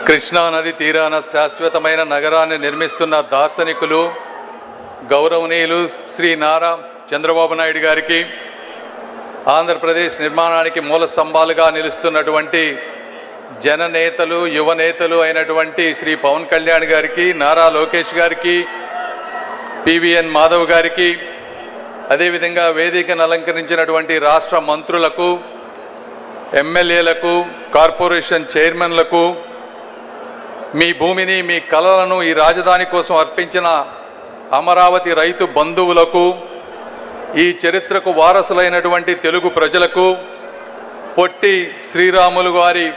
కృష్ణా నది తీరాన శాశ్వతమైన నగరాన్ని నిర్మిస్తున్న దార్శనికులు గౌరవనీయులు శ్రీ నారా చంద్రబాబు నాయుడు గారికి, ఆంధ్రప్రదేశ్ నిర్మాణానికి మూల స్తంభాలుగా నిలుస్తున్నటువంటి జననేతలు యువనేతలు అయినటువంటి శ్రీ పవన్ కళ్యాణ్ గారికి, నారా లోకేష్ గారికి, పివిఎన్ మాధవ్ గారికి, అదేవిధంగా వేదికను అలంకరించినటువంటి రాష్ట్ర మంత్రులకు, ఎమ్మెల్యేలకు, కార్పొరేషన్ చైర్మన్లకు, మీ భూమిని మీ కలలను ఈ రాజధాని కోసం అర్పించిన అమరావతి రైతు బంధువులకు, ఈ చరిత్రకు వారసులైనటువంటి తెలుగు ప్రజలకు, పొట్టి శ్రీరాములు వారి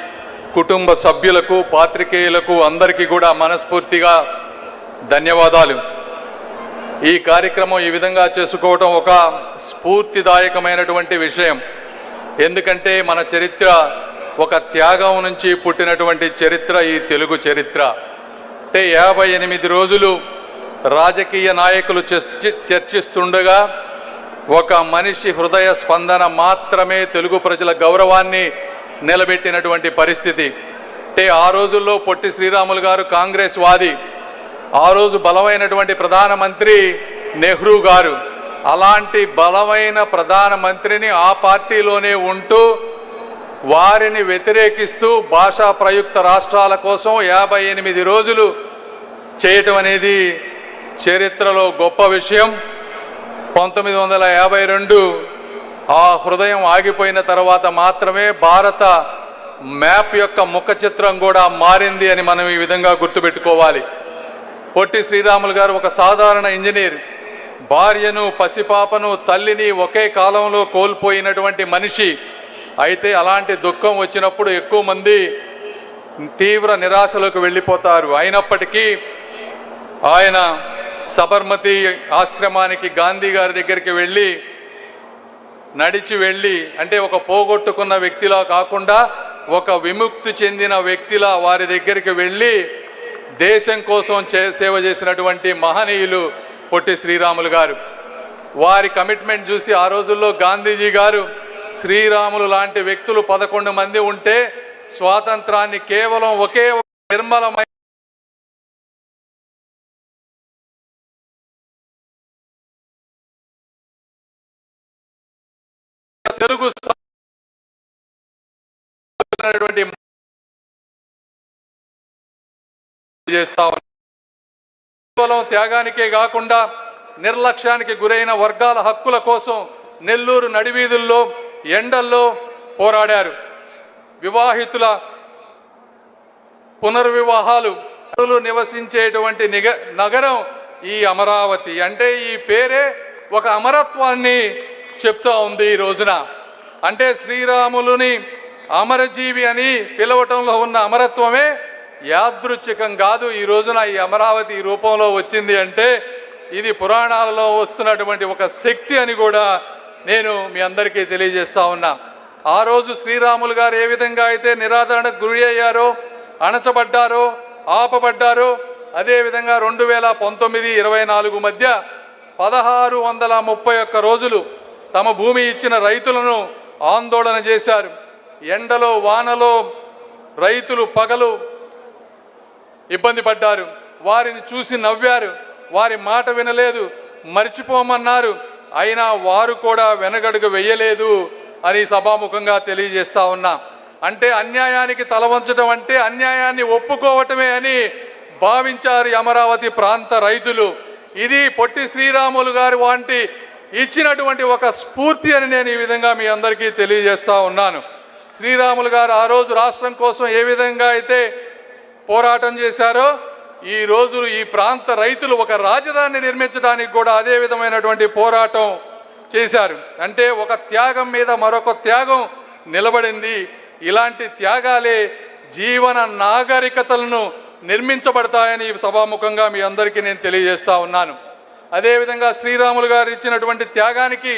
కుటుంబ సభ్యులకు, పాత్రికేయులకు అందరికీ కూడా మనస్ఫూర్తిగా ధన్యవాదాలు. ఈ కార్యక్రమం ఈ విధంగా చేసుకోవటం ఒక స్ఫూర్తిదాయకమైనటువంటి విషయం. ఎందుకంటే మన చరిత్ర ఒక త్యాగం నుంచి పుట్టినటువంటి చరిత్ర ఈ తెలుగు చరిత్ర. అంటే 58 రోజులు రాజకీయ నాయకులు చర్చిస్తుండగా ఒక మనిషి హృదయ స్పందన మాత్రమే తెలుగు ప్రజల గౌరవాన్ని నిలబెట్టినటువంటి పరిస్థితి. అంటే ఆ రోజుల్లో పొట్టి శ్రీరాములు గారు కాంగ్రెస్ వాది, ఆ రోజు బలమైనటువంటి ప్రధానమంత్రి నెహ్రూ గారు. అలాంటి బలమైన ప్రధానమంత్రిని ఆ పార్టీలోనే ఉంటూ వారిని వ్యతిరేకిస్తూ భాషా ప్రయుక్త రాష్ట్రాల కోసం 58 రోజులు చేయటం అనేది చరిత్రలో గొప్ప విషయం. 1952 ఆ హృదయం ఆగిపోయిన తర్వాత మాత్రమే భారత మ్యాప్ యొక్క ముఖ చిత్రం కూడా మారింది అని మనం ఈ విధంగా గుర్తుపెట్టుకోవాలి. పొట్టి శ్రీరాములు గారు ఒక సాధారణ ఇంజనీర్, భార్యను, పసిపాపను, తల్లిని ఒకే కాలంలో కోల్పోయినటువంటి మనిషి. అయితే అలాంటి దుఃఖం వచ్చినప్పుడు ఎక్కువ మంది తీవ్ర నిరాశలోకి వెళ్ళిపోతారు. అయినప్పటికీ ఆయన సబర్మతి ఆశ్రమానికి గాంధీ గారి దగ్గరికి వెళ్ళి, నడిచి వెళ్ళి, అంటే ఒక పోగొట్టుకున్న వ్యక్తిలా కాకుండా ఒక విముక్తి చెందిన వ్యక్తిలా వారి దగ్గరికి వెళ్ళి దేశం కోసం సేవ చేసినటువంటి మహనీయులు పొట్టి శ్రీరాములు గారు. వారి కమిట్మెంట్ చూసి ఆ రోజుల్లో గాంధీజీ గారు శ్రీరాములు లాంటి వ్యక్తులు 11 మంది ఉంటే స్వాతంత్రాన్ని కేవలం ఒకే నిర్మలమైన తెలుగు చేస్తా కేవలం త్యాగానికే కాకుండా నిర్లక్ష్యానికి గురైన వర్గాల హక్కుల కోసం నెల్లూరు నడివీధుల్లో ఎండల్లో పోరాడారు. వివాహితుల పునర్వివాహాలు నివసించేటువంటి నగరం ఈ అమరావతి. అంటే ఈ పేరే ఒక అమరత్వాన్ని చెప్తా ఉంది ఈ రోజున. అంటే శ్రీరాములుని అమరజీవి అని పిలవటంలో ఉన్న అమరత్వమే యాదృచ్ఛికం కాదు. ఈ రోజున ఈ అమరావతి ఈ రూపంలో వచ్చింది అంటే ఇది పురాణాలలో వస్తున్నటువంటి ఒక శక్తి అని కూడా నేను మీ అందరికీ తెలియజేస్తా ఉన్నా. ఆ రోజు శ్రీరాములు గారు ఏ విధంగా అయితే నిరాదరణకు గురి అయ్యారో, అణచబడ్డారో, ఆపబడ్డారో, అదేవిధంగా 2019-24 మధ్య 1631 రోజులు తమ భూమి ఇచ్చిన రైతులను ఆందోళన చేశారు. ఎండలో వానలో రైతులు పగలు ఇబ్బంది పడ్డారు. వారిని చూసి నవ్వారు, వారి మాట వినలేదు, మర్చిపోమన్నారు. అయినా వారు కూడా వెనగడుగు వెయ్యలేదు అని సభాముఖంగా తెలియజేస్తా ఉన్నా. అంటే అన్యాయానికి తల వంచడం అంటే అన్యాయాన్ని ఒప్పుకోవటమే అని భావించారు అమరావతి ప్రాంత రైతులు. ఇది పొట్టి శ్రీరాములు గారు వంటి ఇచ్చినటువంటి ఒక స్ఫూర్తి అని నేను ఈ విధంగా మీ అందరికీ తెలియజేస్తా ఉన్నాను. శ్రీరాములు గారు ఆ రోజు రాష్ట్రం కోసం ఏ విధంగా అయితే పోరాటం చేశారో, ఈ రోజు ఈ ప్రాంత రైతులు ఒక రాజధాని నిర్మించడానికి కూడా అదే విధమైనటువంటి పోరాటం చేశారు. అంటే ఒక త్యాగం మీద మరొక త్యాగం నిలబడింది. ఇలాంటి త్యాగాలే జీవన నాగరికతలను నిర్మించబడతాయని సభాముఖంగా మీ అందరికీ నేను తెలియజేస్తా ఉన్నాను. అదేవిధంగా శ్రీరాములు గారు ఇచ్చినటువంటి త్యాగానికి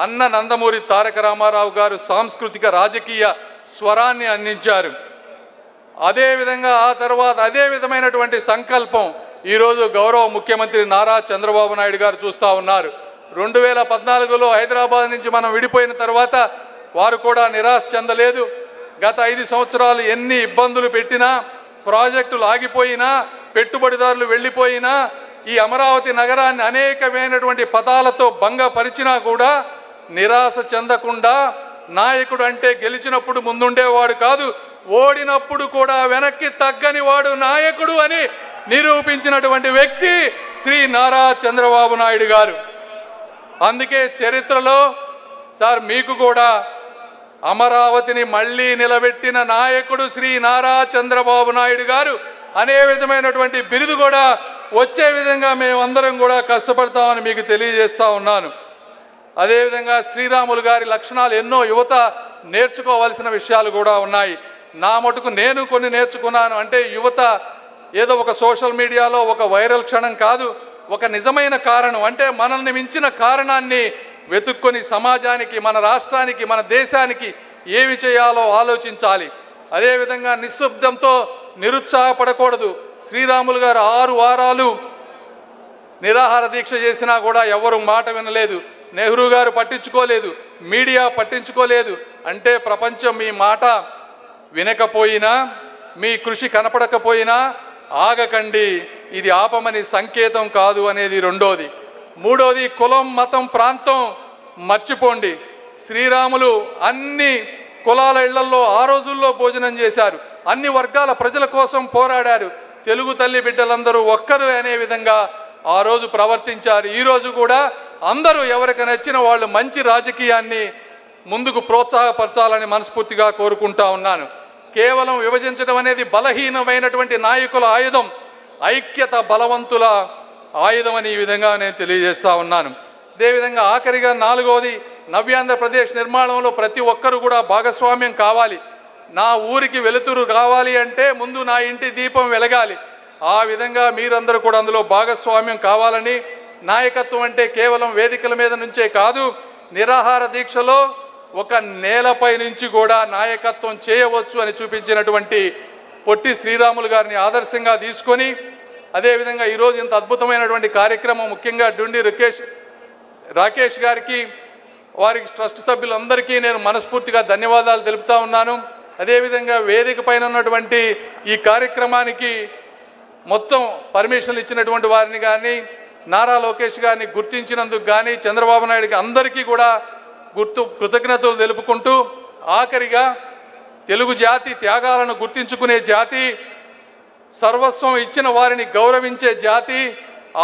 అన్న నందమూరి తారక రామారావు గారు సాంస్కృతిక రాజకీయ స్వరాన్ని అందించారు. అదేవిధంగా ఆ తర్వాత అదే విధమైనటువంటి సంకల్పం ఈరోజు గౌరవ ముఖ్యమంత్రి నారా చంద్రబాబు నాయుడు గారు చూస్తూ ఉన్నారు. 2014లో హైదరాబాద్ నుంచి మనం విడిపోయిన తర్వాత వారు కూడా నిరాశ చెందలేదు. గత 5 సంవత్సరాలు ఎన్ని ఇబ్బందులు పెట్టినా ప్రాజెక్టులు ఆగిపోయినా, పెట్టుబడిదారులు వెళ్ళిపోయినా, ఈ అమరావతి నగరాన్ని అనేకమైనటువంటి పదాలతో భంగపరిచినా కూడా నిరాశ చెందకుండా, నాయకుడు అంటే గెలిచినప్పుడు ముందుండేవాడు కాదు, ఓడినప్పుడు కూడా వెనక్కి తగ్గని వాడు నాయకుడు అని నిరూపించినటువంటి వ్యక్తి శ్రీ నారా చంద్రబాబు నాయుడు గారు. అందుకే చరిత్రలో సార్ మీకు కూడా అమరావతిని మళ్ళీ నిలబెట్టిన నాయకుడు శ్రీ నారా చంద్రబాబు నాయుడు గారు అనే విధమైనటువంటి బిరుదు కూడా వచ్చే విధంగా మేమందరం కూడా కష్టపడతామని మీకు తెలియజేస్తా ఉన్నాను. అదేవిధంగా శ్రీరాములు గారి లక్షణాలు ఎన్నో యువత నేర్చుకోవాల్సిన విషయాలు కూడా ఉన్నాయి. నా మటుకు నేను కొన్ని నేర్చుకున్నాను. అంటే యువత ఏదో ఒక సోషల్ మీడియాలో ఒక వైరల్ క్షణం కాదు, ఒక నిజమైన కారణం, అంటే మనల్ని మించిన కారణాన్ని వెతుక్కొని సమాజానికి, మన రాష్ట్రానికి, మన దేశానికి ఏమి చేయాలో ఆలోచించాలి. అదేవిధంగా నిశ్శబ్దంతో నిరుత్సాహపడకూడదు. శ్రీరాములు గారు 6 వారాలు నిరాహార దీక్ష చేసినా కూడా ఎవరు మాట వినలేదు. నెహ్రూ గారు పట్టించుకోలేదు, మీడియా పట్టించుకోలేదు. అంటే ప్రపంచం మీ మాట వినకపోయినా, మీ కృషి కనపడకపోయినా ఆగకండి, ఇది ఆపమని సంకేతం కాదు అనేది రెండోది. మూడోది, కులం, మతం, ప్రాంతం మర్చిపోండి. శ్రీరాములు అన్ని కులాల ఇళ్లలో ఆ రోజుల్లో భోజనం చేశారు, అన్ని వర్గాల ప్రజల కోసం పోరాడారు. తెలుగు తల్లి బిడ్డలందరూ ఒక్కరు అనే విధంగా ఆ రోజు ప్రవర్తించారు. ఈరోజు కూడా అందరూ ఎవరికి నచ్చిన వాళ్ళు మంచి రాజకీయాన్ని ముందుకు ప్రోత్సాహపరచాలని మనస్ఫూర్తిగా కోరుకుంటా ఉన్నాను. కేవలం విభజించడం అనేది బలహీనమైనటువంటి నాయకుల ఆయుధం, ఐక్యత బలవంతుల ఆయుధం అని ఈ విధంగా నేను తెలియజేస్తా ఉన్నాను. అదేవిధంగా ఆఖరిగా 4వది, నవ్యాంధ్రప్రదేశ్ నిర్మాణంలో ప్రతి ఒక్కరూ కూడా భాగస్వామ్యం కావాలి. నా ఊరికి వెలుతురు కావాలి అంటే ముందు నా ఇంటి దీపం వెలగాలి. ఆ విధంగా మీరందరూ కూడా అందులో భాగస్వామ్యం కావాలని, నాయకత్వం అంటే కేవలం వేదికల మీద నుంచే కాదు, నిరాహార దీక్షలో ఒక నేలపై నుంచి కూడా నాయకత్వం చేయవచ్చు అని చూపించినటువంటి పొట్టి శ్రీరాములు గారిని ఆదర్శంగా తీసుకొని, అదేవిధంగా ఈరోజు ఇంత అద్భుతమైనటువంటి కార్యక్రమం ముఖ్యంగా డుండి రాకేష్ గారికి, వారికి ట్రస్ట్ సభ్యులందరికీ నేను మనస్ఫూర్తిగా ధన్యవాదాలు తెలుపుతా ఉన్నాను. అదేవిధంగా వేదిక పైన ఉన్నటువంటి ఈ కార్యక్రమానికి మొత్తం పర్మిషన్లు ఇచ్చినటువంటి వారిని కానీ, నారా లోకేష్ గారిని గుర్తించినందుకు కానీ, చంద్రబాబు నాయుడుకి అందరికీ కూడా కృతజ్ఞతలు తెలుపుకుంటూ, ఆఖరిగా తెలుగు జాతి త్యాగాలను గుర్తించుకునే జాతి, సర్వస్వం ఇచ్చిన వారిని గౌరవించే జాతి.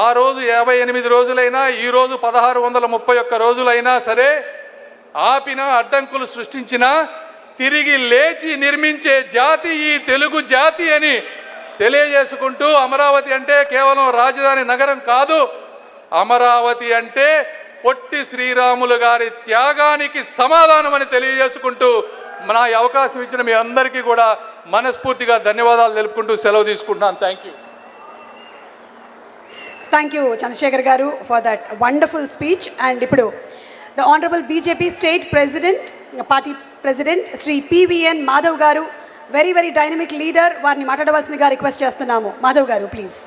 ఆ రోజు 58 రోజులైనా, ఈరోజు 1631 రోజులైనా సరే ఆపిన, అడ్డంకులు సృష్టించినా తిరిగి లేచి నిర్మించే జాతి ఈ తెలుగు జాతి అని తెలియజేసుకుంటూ, అమరావతి అంటే కేవలం రాజధాని నగరం కాదు, అమరావతి అంటే పొట్టి శ్రీరాములు గారి త్యాగానికి సమాధానం అని తెలియజేసుకుంటూ, నా అవకాశం ఇచ్చిన మీ అందరికీ కూడా మనస్ఫూర్తిగా ధన్యవాదాలు తెలుపుకుంటూ సెలవు తీసుకుంటున్నాను. Thank you Chandrashekar garu for that wonderful speech. And ఇప్పుడు the honourable BJP state president, party president Shri PVN Madhav garu, very dynamic leader, వారిని మాట్లాడవలసిందిగా రిక్వెస్ట్ చేస్తున్నాము. మాధవ్ గారు ప్లీజ్.